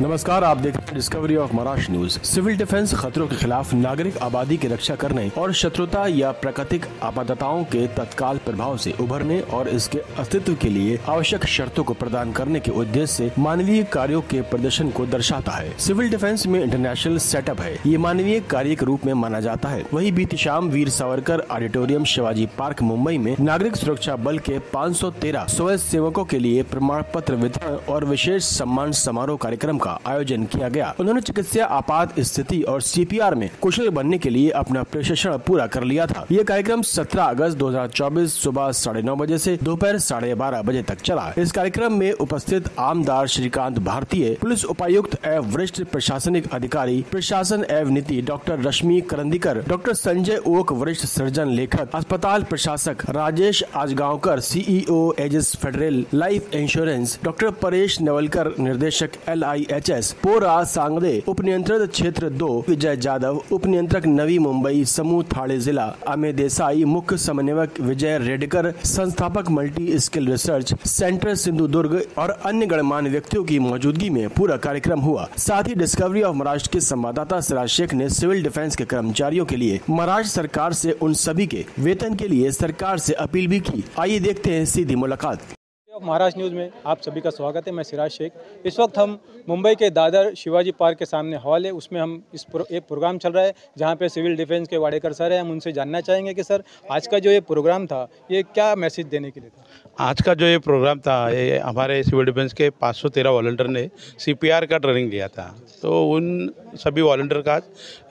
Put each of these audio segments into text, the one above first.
नमस्कार, आप देख रहे हैं discovery of Maharashtra news. Civil defence खतरों के खिलाफ नागरिक आबादी की रक्षा करने और शत्रुता या प्राकृतिक आपदाओं के तत्काल प्रभाव से उभरने और इसके अस्तित्व के लिए आवश्यक शर्तों को प्रदान करने के उद्देश्य से मानवीय कार्यों के प्रदर्शन को दर्शाता है। सिविल डिफेंस में इंटरनेशनल सेटअप है, ये मानवीय कार्य के रूप में माना जाता है। वही बीती शाम वीर सावरकर ऑडिटोरियम शिवाजी पार्क मुंबई में नागरिक सुरक्षा बल के 513 स्वयं सेवकों के लिए प्रमाण पत्र वितरण और विशेष सम्मान समारोह कार्यक्रम आयोजन किया गया। उन्होंने चिकित्सा आपात स्थिति और सीपीआर में कुशल बनने के लिए अपना प्रशिक्षण पूरा कर लिया था। ये कार्यक्रम 17 अगस्त 2024 सुबह 9:30 बजे से दोपहर 12:30 बजे तक चला। इस कार्यक्रम में उपस्थित आमदार श्रीकांत भारतीय, पुलिस उपायुक्त एवं वरिष्ठ प्रशासनिक अधिकारी प्रशासन एवं नीति डॉक्टर रश्मि करंदीकर, डॉक्टर संजय ओक वरिष्ठ सर्जन लेखक, अस्पताल प्रशासक Rajesh Ajgaonkar CEO Ageas Federal Life Insurance, doctor Paresh Navalkar निर्देशक LIHS, पोरा सांगदे, उप नियंत्रक क्षेत्र 2 विजय जाधव, उप नियंत्रक नवी मुंबई समूह थाने जिला अमित देसाई, मुख्य समन्वयक विजय रेडकर, संस्थापक multi skill research centre Sindhudurg और अन्य गणमान्य व्यक्तियों की मौजूदगी में पूरा कार्यक्रम हुआ। साथ ही डिस्कवरी ऑफ महाराष्ट्र के संवाददाता सिराज शेख ने सिविल डिफेंस के कर्मचारियों के लिए महाराष्ट्र सरकार से उन सभी के वेतन के लिए सरकार से अपील भी की। आइए देखते हैं सीधी मुलाकात। महाराष्ट्र न्यूज़ में आप सभी का स्वागत है। मैं सिराज शेख। इस वक्त हम मुंबई के दादर शिवाजी पार्क के सामने हॉल है, उसमें हम एक प्रोग्राम चल रहा है जहां पे सिविल डिफेंस के वाडेकर सर हैं। हम उनसे जानना चाहेंगे कि सर, आज का जो ये प्रोग्राम था ये क्या मैसेज देने के लिए था? आज का जो ये प्रोग्राम था, ये हमारे सिविल डिफेंस के 513 वॉलंटियर ने CPR का ट्रेनिंग लिया था। तो उन सभी वॉलंटियर का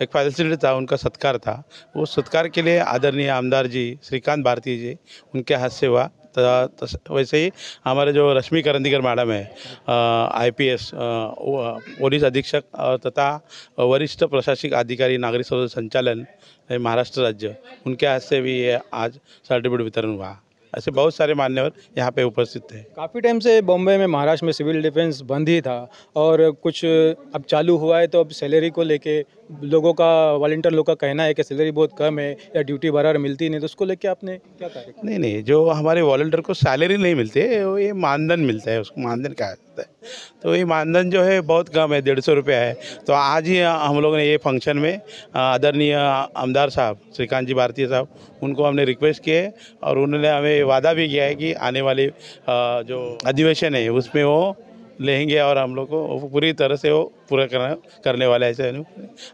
एक फैसिलिटी था, उनका सत्कार था। वो सत्कार के लिए आदरणीय आमदार जी श्रीकांत भारती जी उनके हाथ से हुआ। वैसे ही हमारे जो रश्मि करंदीकर मैडम है, IPS पुलिस अधीक्षक तथा वरिष्ठ प्रशासनिक अधिकारी नागरिक संचालन महाराष्ट्र राज्य, उनके हाथ से भी ये आज सर्टिफिकेट वितरण हुआ। ऐसे बहुत सारे मान्यवर यहाँ पे उपस्थित थे। काफ़ी टाइम से बॉम्बे में महाराष्ट्र में सिविल डिफेंस बंद ही था और कुछ अब चालू हुआ है, तो अब सैलरी को लेके लोगों का, वॉलंटियर लोग का कहना है कि सैलरी बहुत कम है या ड्यूटी बराबर मिलती नहीं, तो उसको लेके आपने क्या कहा? नहीं, जो हमारे वॉलंटियर को सैलरी नहीं मिलती है, वो ये मानधन मिलता है, उसको मानधन कहा जाता है। तो ये मानधन जो है बहुत कम है, 150 रुपया है। तो आज ही हम लोगों ने ये फंक्शन में आदरणीय आमदार साहब श्रीकांत जी भारतीय साहब, उनको हमने रिक्वेस्ट किए और उन्होंने हमें वादा भी किया है कि आने वाले जो अधिवेशन है उसमें वो लेंगे और हम लोग को पूरी तरह से वो पूरा करने वाले ऐसे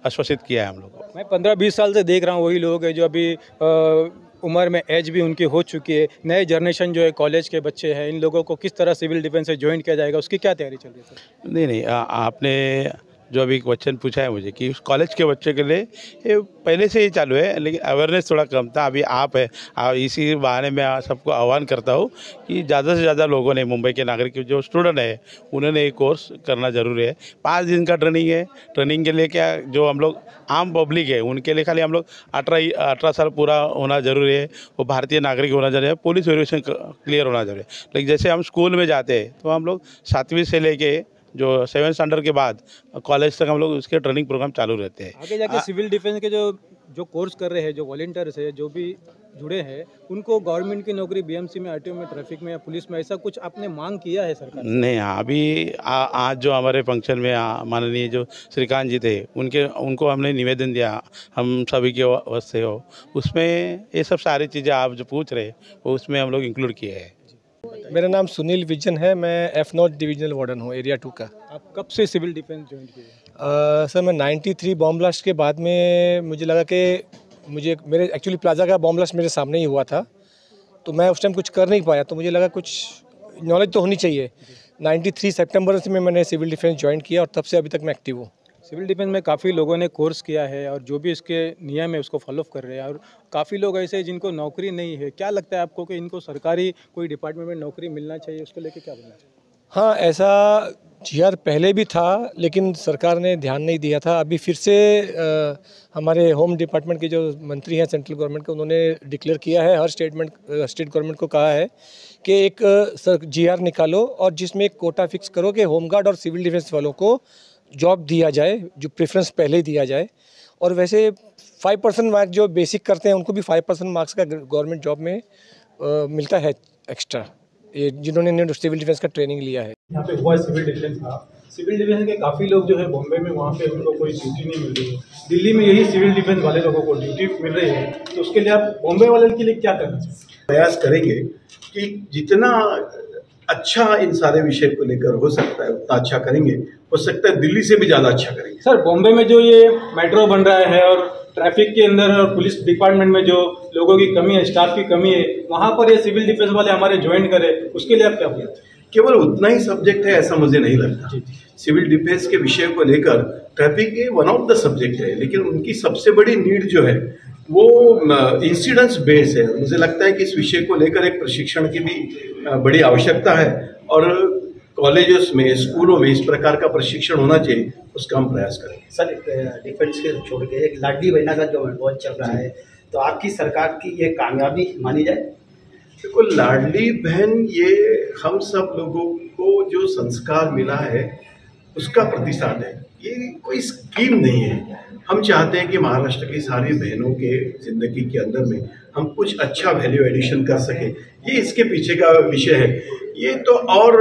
आश्वासित किया है हम लोग को। मैं 15-20 साल से देख रहा हूँ, वही लोग हैं जो अभी उम्र में एज भी उनकी हो चुकी है। नए जनरेशन जो है, कॉलेज के बच्चे हैं, इन लोगों को किस तरह सिविल डिफेंस से ज्वाइन किया जाएगा, उसकी क्या तैयारी चल रही है सर? नहीं, आपने जो अभी क्वेश्चन पूछा है मुझे कि उस कॉलेज के बच्चे के लिए ये पहले से ही चालू है, लेकिन अवेयरनेस थोड़ा कम था। अभी आप इसी बहाने में सबको आह्वान करता हूँ कि ज़्यादा से ज़्यादा लोगों ने, मुंबई के नागरिक जो स्टूडेंट है, उन्होंने ये कोर्स करना ज़रूरी है। 5 दिन का ट्रेनिंग है। ट्रेनिंग के लिए क्या, जो हम लोग आम पब्लिक है उनके लिए खाली हम लोग 18 साल पूरा होना ज़रूरी है, वो भारतीय नागरिक होना जरूरी है, पुलिस वेरिफिकेशन क्लियर होना जरूरी है। लेकिन जैसे हम स्कूल में जाते हैं तो हम लोग 7वीं से लेके जो 7th स्टैंडर्ड के बाद कॉलेज तक हम लोग उसके ट्रेनिंग प्रोग्राम चालू रहते हैं। आगे जाके सिविल डिफेंस के जो कोर्स कर रहे हैं, जो वॉलंटियर्स है, जो भी जुड़े हैं, उनको गवर्नमेंट की नौकरी BMC में, RTO में, ट्रैफिक में या पुलिस में, ऐसा कुछ आपने मांग किया है सरकार? नहीं, अभी आज जो हमारे फंक्शन में माननीय जो श्रीकांत जी थे, उनको हमने निवेदन दिया हम सभी के वास्ते हो, उसमें ये सब सारी चीज़ें आप जो पूछ रहे वो उसमें हम लोग इंक्लूड किए हैं। मेरा नाम सुनील विजन है, मैं F0 डिविजनल वार्डन हूँ, एरिया 2 का। आप कब से सिविल डिफेंस ज्वाइन किए? सर, मैं 93 बॉम्ब ब्लास्ट के बाद में मुझे लगा कि मेरे एक्चुअली प्लाजा का बॉम्ब ब्लास्ट मेरे सामने ही हुआ था, तो मैं उस टाइम कुछ कर नहीं पाया, तो मुझे लगा कुछ नॉलेज तो होनी चाहिए। 93 सितंबर से मैंने सिविल डिफेंस ज्वाइन किया और तब से अभी तक मैं एक्टिव हूँ। सिविल डिफेंस में काफ़ी लोगों ने कोर्स किया है और जो भी इसके नियम है उसको फॉलो कर रहे हैं, और काफ़ी लोग ऐसे हैं जिनको नौकरी नहीं है। क्या लगता है आपको कि इनको सरकारी कोई डिपार्टमेंट में नौकरी मिलना चाहिए, उसको लेके क्या बोलना चाहिए? हाँ, ऐसा GR पहले भी था, लेकिन सरकार ने ध्यान नहीं दिया था। अभी फिर से हमारे होम डिपार्टमेंट के जो मंत्री हैं सेंट्रल गवर्नमेंट के, उन्होंने डिक्लेयर किया है, हर स्टेट गवर्नमेंट को कहा है कि एक GR निकालो और जिसमें एक कोटा फिक्स करो कि होमगार्ड और सिविल डिफेंस वालों को जॉब दिया जाए, जो प्रेफरेंस पहले दिया जाए। और वैसे 5% मार्क्स जो बेसिक करते हैं उनको भी 5% मार्क्स का गवर्नमेंट जॉब में मिलता है एक्स्ट्रा, जिन्होंने सिविल डिफेंस का ट्रेनिंग लिया है। यहाँ पे हुआ सिविल डिफेंस का सिविल डिफेंस के काफ़ी लोग जो है बॉम्बे में, वहाँ पे उनको कोई ड्यूटी नहीं मिल रही है। दिल्ली में यही सिविल डिफेंस वाले लोगों को ड्यूटी मिल रही है, तो उसके लिए आप बॉम्बे वाले के लिए क्या करना चाहिए? प्रयास करेंगे कि जितना अच्छा इन सारे विषय को लेकर हो सकता है उतना अच्छा करेंगे। हो सकता है दिल्ली से भी ज़्यादा अच्छा करेंगे। सर, बॉम्बे में जो ये मेट्रो बन रहा है और ट्रैफिक के अंदर और पुलिस डिपार्टमेंट में जो लोगों की कमी है, स्टाफ की कमी है, वहाँ पर ये सिविल डिफेंस वाले हमारे ज्वाइन करें, उसके लिए आप क्या बोलते हैं? केवल उतना ही सब्जेक्ट है ऐसा मुझे नहीं लगता। सिविल डिफेंस के विषय को लेकर ट्रैफिक ये वन ऑफ द सब्जेक्ट है, लेकिन उनकी सबसे बड़ी नीड जो है वो इंसिडेंस बेस है। मुझे लगता है कि इस विषय को लेकर एक प्रशिक्षण की भी बड़ी आवश्यकता है और कॉलेजेस में, स्कूलों में इस प्रकार का प्रशिक्षण होना चाहिए, उसका हम प्रयास करेंगे। सर, डिफेंस के छोड़ के एक लाडली बहना का जो बहुत चल रहा है, तो आपकी सरकार की ये कामयाबी मानी जाए? देखो, लाडली बहन ये हम सब लोगों को जो संस्कार मिला है उसका प्रतिसाद है, ये कोई स्कीम नहीं है। हम चाहते हैं कि महाराष्ट्र की सारी बहनों के जिंदगी के अंदर में हम कुछ अच्छा वैल्यू एडिशन कर सके, ये इसके पीछे का विषय है। ये तो और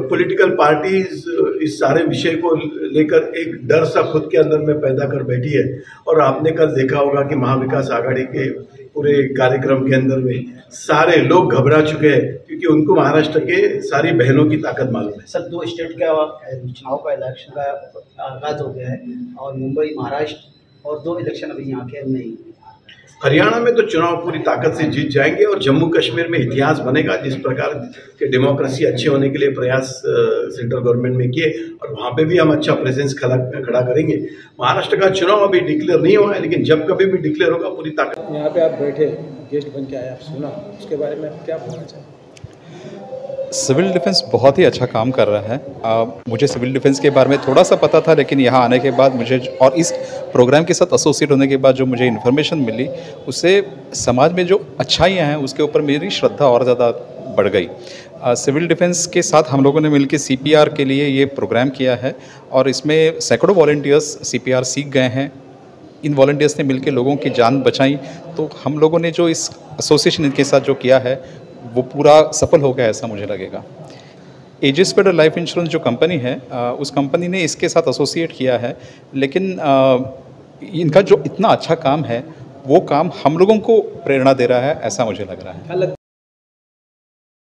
पॉलिटिकल पार्टीज इस सारे विषय को लेकर एक डर सा खुद के अंदर में पैदा कर बैठी है। और आपने कल देखा होगा कि महाविकास आघाड़ी के पूरे कार्यक्रम के अंदर में सारे लोग घबरा चुके हैं, क्योंकि उनको महाराष्ट्र के सारी बहनों की ताकत मालूम है। सर, 2 स्टेट का चुनाव का इलेक्शन का आगाज हो गया है और मुंबई, महाराष्ट्र और 2 इलेक्शन अभी यहाँ के नहीं। हरियाणा में तो चुनाव पूरी ताकत से जीत जाएंगे और जम्मू कश्मीर में इतिहास बनेगा। जिस प्रकार के डेमोक्रेसी अच्छे होने के लिए प्रयास सेंट्रल गवर्नमेंट में किए और वहाँ पे भी हम अच्छा प्रेजेंस खड़ा करेंगे। महाराष्ट्र का चुनाव अभी डिक्लेयर नहीं हुआ है, लेकिन जब कभी भी डिक्लेयर होगा पूरी ताकत। यहाँ पे आप बैठे गेस्ट बन के आए, आप सुना, उसके बारे में क्या बोलना चाहिए? सिविल डिफेंस बहुत ही अच्छा काम कर रहा है। मुझे सिविल डिफेंस के बारे में थोड़ा सा पता था, लेकिन यहाँ आने के बाद मुझे और इस प्रोग्राम के साथ एसोसिएट होने के बाद जो मुझे इन्फॉर्मेशन मिली, उससे समाज में जो अच्छाइयाँ हैं उसके ऊपर मेरी श्रद्धा और ज़्यादा बढ़ गई। सिविल डिफेंस के साथ हम लोगों ने मिलकर CPR के लिए ये प्रोग्राम किया है और इसमें सैकड़ों वॉलंटियर्स CPR सीख गए हैं। इन वॉलंटियर्स ने मिलकर लोगों की जान बचाई। तो हम लोगों ने जो इस एसोसिएशन के साथ जो किया है वो पूरा सफल हो गया, ऐसा मुझे लगेगा। एजिस फेडरल लाइफ इंश्योरेंस जो कंपनी है, उस कंपनी ने इसके साथ एसोसिएट किया है, लेकिन इनका जो इतना अच्छा काम है वो काम हम लोगों को प्रेरणा दे रहा है, ऐसा मुझे लग रहा है।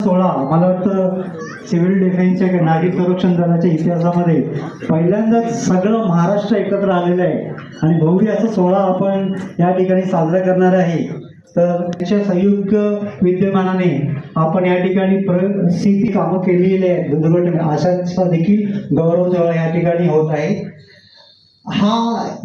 16 मला वाटतं सिव्हिल डिफेन्सच्या नागरिक संरक्षण दलाच्या इतिहासामध्ये पहिल्यांदाच सगळं महाराष्ट्र एकत्र आलेलं आहे आणि भव्य असं 16 आपण या ठिकाणी साजरा करणार आहे। तर त्याच्या संयुक्त विद्यमानाने आपण या ठिकाणी प्रसिद्धी कामं केलेली आहेत, दुर्घटना अशाचा देखील गौरव सोहळा या ठिकाणी होत आहे। हा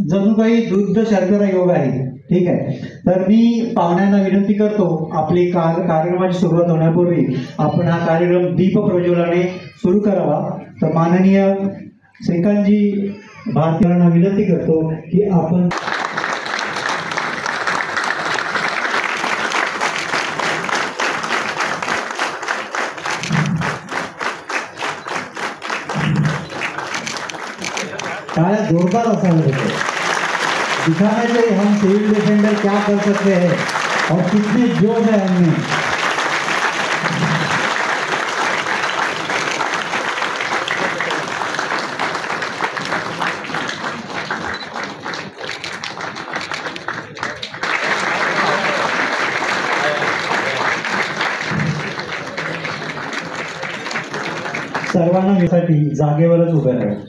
जणू काही दुग्ध शर्करा योग आहे, ठीक आहे। तर मी पाहुण्यांना विनंती करतो, आपली कार्यक्रमाची सुरुवात होण्यापूर्वी आपण हा कार्यक्रम दीप प्रज्वलनाने सुरू करावा। तर माननीय श्रीकांतजी भारतीयांना विनंती करतो की आपण जोरदार असावे दिखाना चाहिए हम सिविल डिफेंडर क्या कर सकते हैं और कितने जोश है हमें। सर्वांना जागेवरच उभे राहा।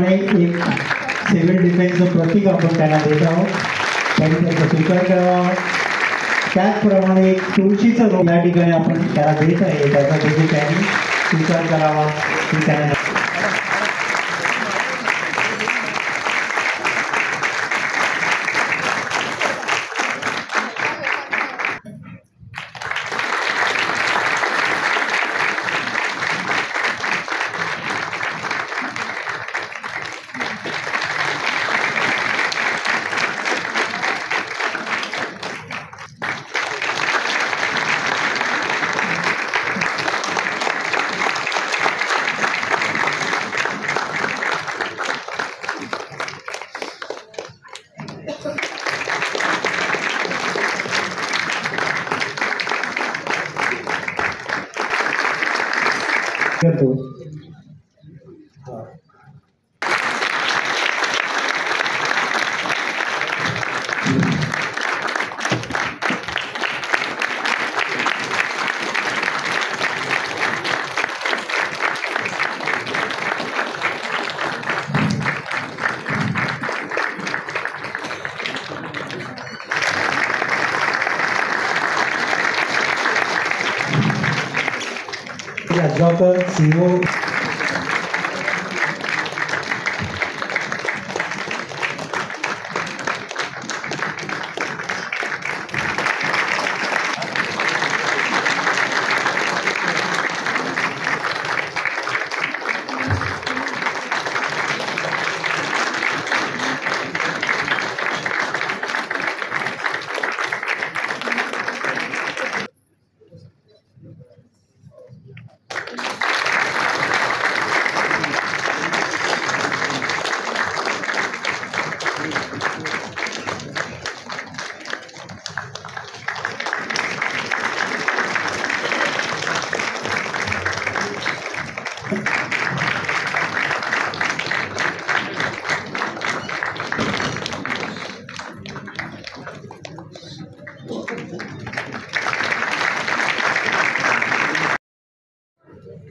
त्याचप्रमाणे एक सिव्हिल डिफेन्सचं प्रतीक आपण त्यांना देत आहोत, त्यांनी त्याचा स्वीकार करावा. त्याचप्रमाणे एक तुळशीचं रोप या ठिकाणी आपण त्याला देत आहे, त्याचा देखील त्यांनी स्वीकार करावा ही त्यांना. करतो. डॉक्टर सीओ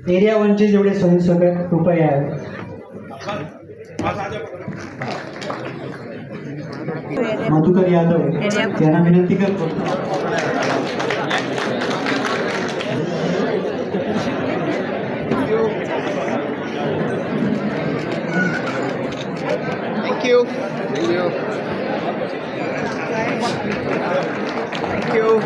एरिया 1चे जेवढे स्वयंसेवक कृपया मधुकर यादव यांना विनंती करतो. Thank you. Thank you. Thank you.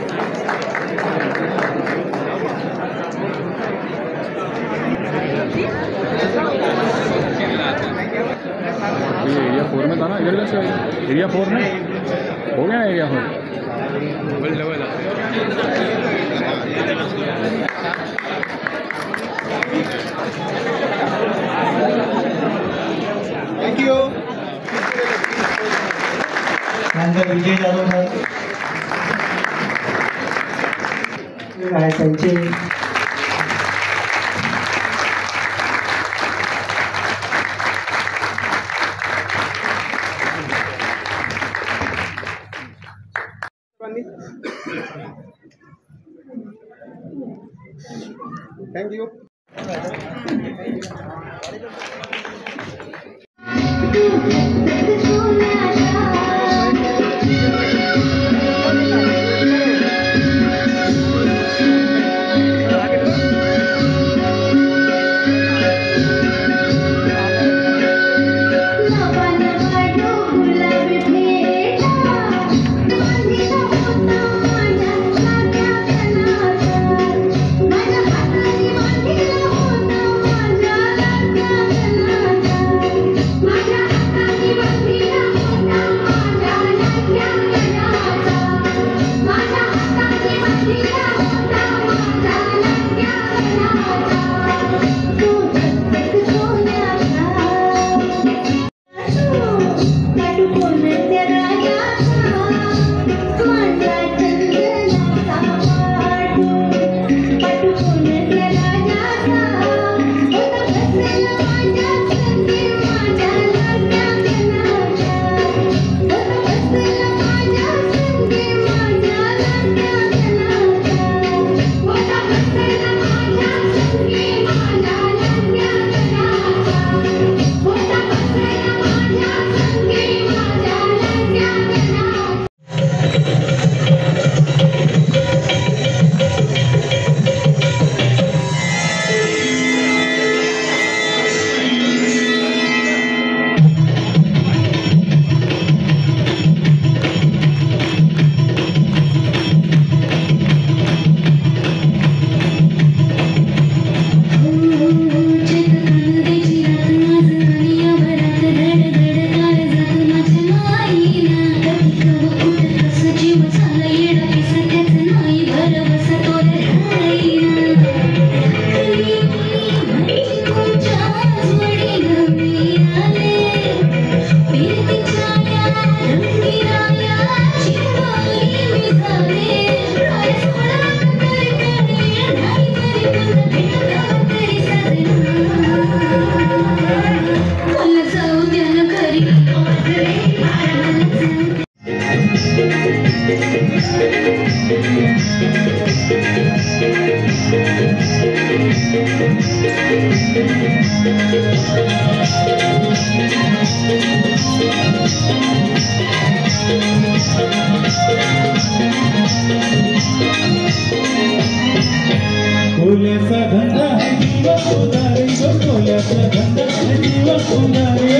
ये एरिया 4 में था ना, इधर से एरिया 4 में हो गया area 4 Thank you. Vijay Jadhav त्यांचे Thank you. माझ्या हाताने कोल्याचा धंदा है जीवा कोदारी, कोल्याचा धंदा है जीवा कोदारी.